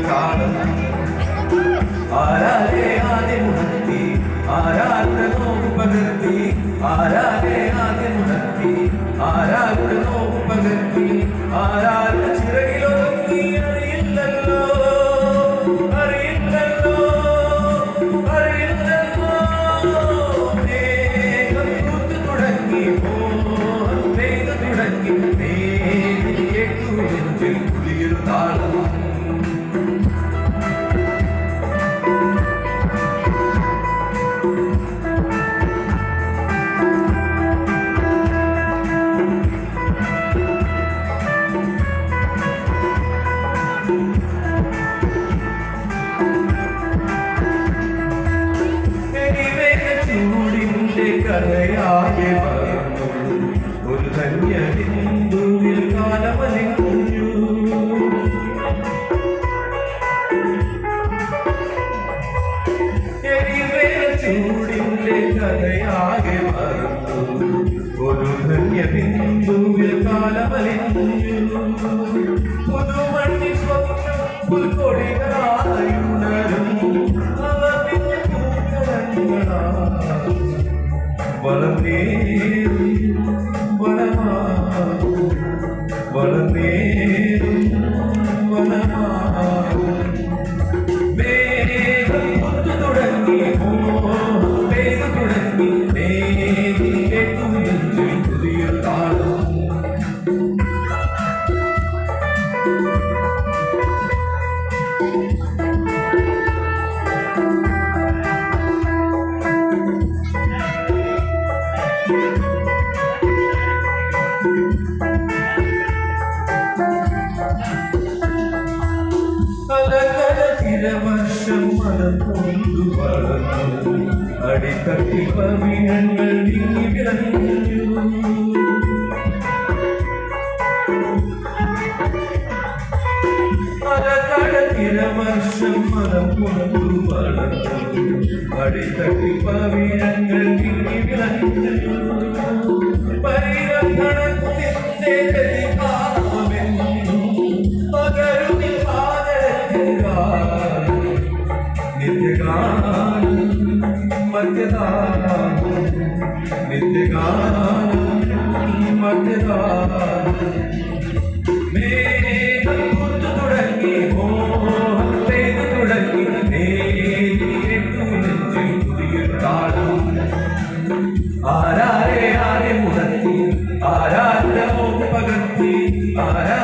താളം ആരാരെ ആദ്യം ഉണർത്തി ആരാരുടെ നോവ് പകർത്തി ആരാരെ ആദ്യം ഉണർത്തി ആരാരുടെ നോവ് പകർത്തി ആരാരുടെ ചിറകിലൊതുങ്ങി അറിയില്ലല്ലോ അറിയില്ലല്ലോ അറിയില്ലല്ലോ മേഘം കൂത്തു തുടങ്ങി മേഘം തുടങ്ങി കേട്ടു പുതിയൊരു താളം കരയാകെ വളർന്നു ഒരു ധന്യ ബിന്ദുവിൽ കാലമലിഞ്ഞു ചൂടിന്റെ കരയാകെ വളർന്നു ഒരു ധന്യ ബിന്ദുവിൽ കാലമലിഞ്ഞു പുതുമണ്ണി സ്വപ്നം പുൽക്കൊടികളായുണരും അവർ പിന്നെ പൂക്കളങ്ങളായി വളർന്നേറും വനമാകും വളർന്നേറും വനമാകും മേഘം കൊണ്ടു തുടങ്ങി മേഘം തുടങ്ങി മേഘം കേട്ടു പുതിയൊരു താളം വർഷം മലം കൊണ്ടു വളർന്നു അടിത്തട്ടി പവിഴങ്ങൾ നീങ്ങി വിളഞ്ഞു വർഷം മലം കൊണ്ടു വളർന്നു അടിത്തട്ടി പവിഴങ്ങൾ നീങ്ങി വിളഞ്ഞു പരിരംഭണത്തിന്റെ നിത്യഗാനം മേഘം കൊണ്ടു തുടങ്ങി പെയ്തു തുടങ്ങി പുതിയൊരു താളം ആരാരെ ആരെ മുടക്കി ആരാരുടെ മോഹ പകർത്തി ആരാ